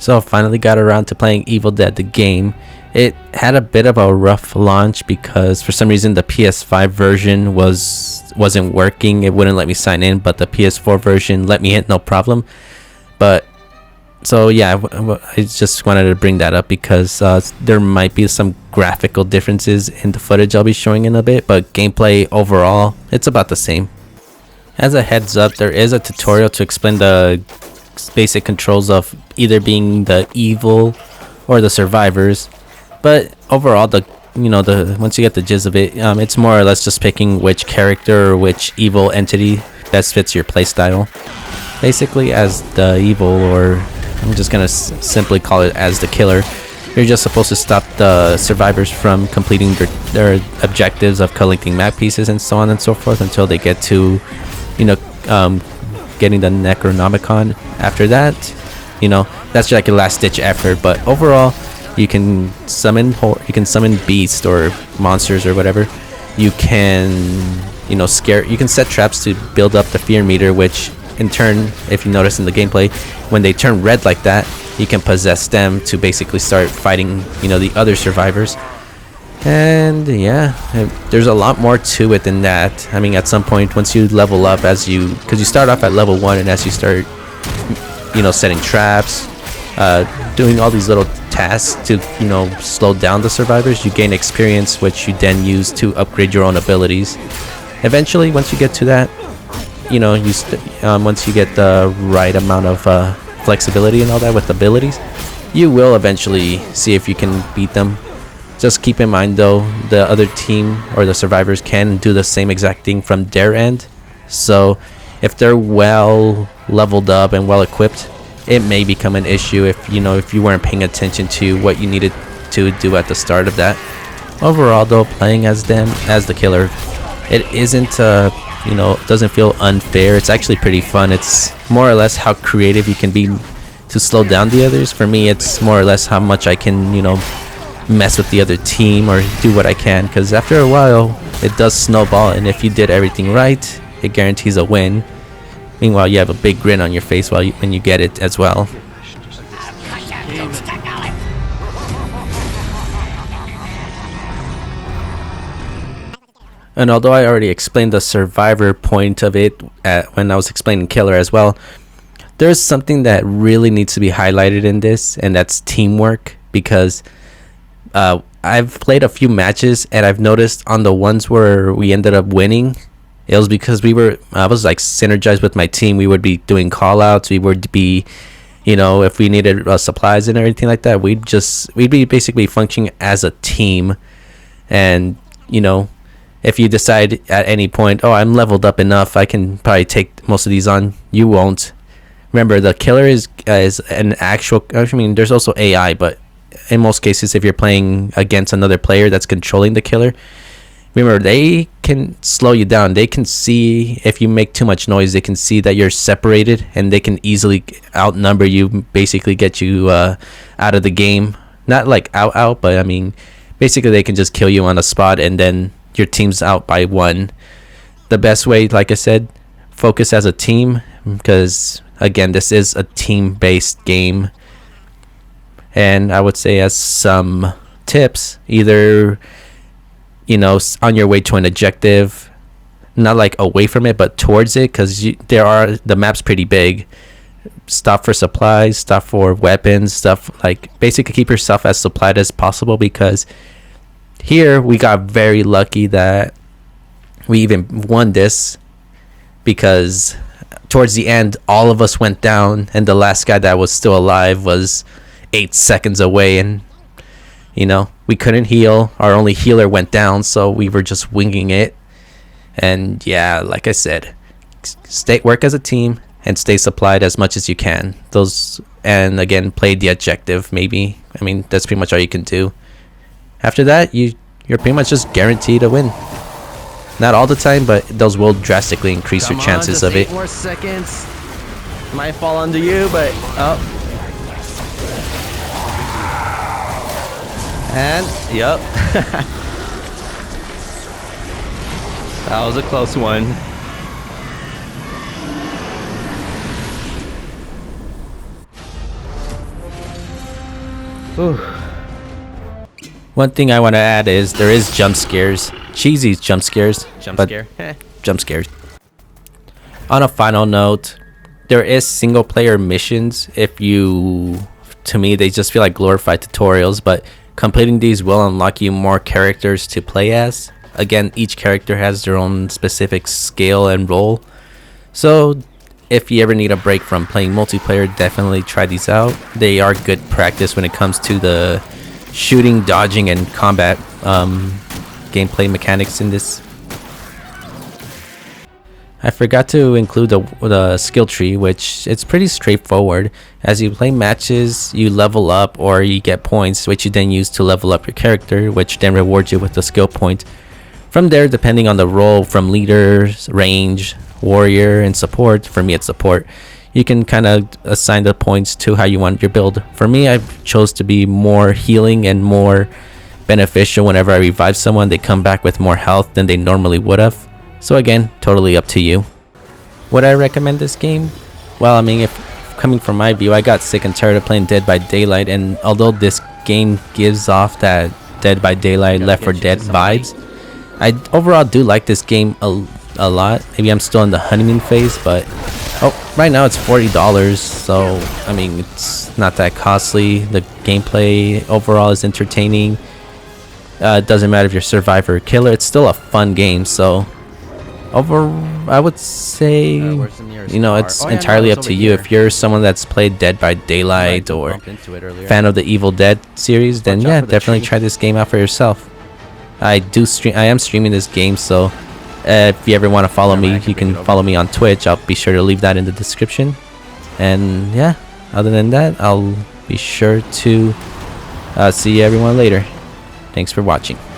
So finally got around to playing Evil Dead the game. It had a bit of a rough launch because for some reason the PS5 version wasn't working. It wouldn't let me sign in, but the PS4 version let me in no problem. But so yeah, I just wanted to bring that up because there might be some graphical differences in the footage I'll be showing in a bit, but gameplay overall, it's about the same. As a heads up, there is a tutorial to explain the basic controls of either being the evil or the survivors, but overall the once you get the gist of it, it's more or less just picking which character or which evil entity best fits your playstyle. Basically, as the evil, or I'm just gonna simply call it as the killer, you're just supposed to stop the survivors from completing their objectives of collecting map pieces and so on and so forth until they get to getting the Necronomicon. After that, that's like a last ditch effort, but overall you can summon beasts or monsters or whatever. You can you can set traps to build up the fear meter, which in turn, if you notice in the gameplay, when they turn red like that, you can possess them to basically start fighting the other survivors. And yeah, there's a lot more to it than that. I mean, at some point, once you level up, because you start off at level 1, and as you start setting traps, doing all these little tasks to slow down the survivors, you gain experience, which you then use to upgrade your own abilities. Eventually, once you get to that, once you get the right amount of flexibility and all that with abilities, you will eventually see if you can beat them. Just keep in mind though, the other team or the survivors can do the same exact thing from their end. So if they're well leveled up and well equipped, it may become an issue if you weren't paying attention to what you needed to do at the start of that. Overall though, playing as them, as the killer, it isn't doesn't feel unfair. It's actually pretty fun. It's more or less how creative you can be to slow down the others. For me, it's more or less how much I can mess with the other team or do what I can, because after a while it does snowball, and if you did everything right, it guarantees a win. Meanwhile, you have a big grin on your face when you get it as well. And although I already explained the survivor point of it when I was explaining killer as well, there's something that really needs to be highlighted in this, and that's teamwork. Because I've played a few matches, and I've noticed on the ones where we ended up winning, it was because I was like synergized with my team. We would be doing call outs, we would be if we needed supplies and everything like that, we'd be basically functioning as a team. And if you decide at any point, oh, I'm leveled up enough, I can probably take most of these on, you won't. Remember, the killer is an actual, I mean, there's also AI, but in most cases, if you're playing against another player that's controlling the killer, remember, they can slow you down. They can see if you make too much noise, they can see that you're separated, and they can easily outnumber you, basically get you out of the game. Not like out, but I mean, basically they can just kill you on the spot, and then your team's out by 1. The best way, like I said, focus as a team, because again, this is a team-based game. And I would say, as some tips, either on your way to an objective, not like away from it, but towards it, because the map's pretty big. Stop for supplies, stop for weapons, stuff like basically keep yourself as supplied as possible, because here we got very lucky that we even won this, because towards the end all of us went down, and the last guy that was still alive was 8 seconds away, and we couldn't heal. Our only healer went down, so we were just winging it. And yeah, like I said, work as a team and stay supplied as much as you can. And again, play the objective. Maybe, I mean, that's pretty much all you can do. After that, you're pretty much just guaranteed a win. Not all the time, but those will drastically increase your chances of it. 8 more seconds. Might fall under you, but and yep. That was a close one. Ooh. One thing I want to add is there is jump scares, cheesy jump scares, Jump but scare. jump scares. On a final note, there is single player missions. To me, they just feel like glorified tutorials, but completing these will unlock you more characters to play as. Again, each character has their own specific skill and role. So if you ever need a break from playing multiplayer, definitely try these out. They are good practice when it comes to the shooting, dodging, and combat gameplay mechanics in this. I forgot to include the skill tree, which it's pretty straightforward. As you play matches, you level up or you get points, which you then use to level up your character, which then rewards you with a skill point. From there, depending on the role, from leaders, range, warrior, and support, for me it's support, you can kind of assign the points to how you want your build. For me, I chose to be more healing and more beneficial. Whenever I revive someone, they come back with more health than they normally would have. So again, totally up to you. Would I recommend this game? Well, I mean, if coming from my view, I got sick and tired of playing Dead by Daylight, and although this game gives off that Dead by Daylight, Left 4 Dead vibes, I overall do like this game a lot. Maybe I'm still in the honeymoon phase, but right now it's $40, so I mean, it's not that costly. The gameplay overall is entertaining. It doesn't matter if you're survivor or killer, it's still a fun game. So I would say, it's entirely up to you. If you're someone that's played Dead by Daylight or fan of the Evil Dead series, then yeah, definitely try this game out for yourself. I am streaming this game, so if you ever want to follow me, you can follow me on Twitch. I'll be sure to leave that in the description. And yeah, other than that, I'll be sure to see everyone later. Thanks for watching.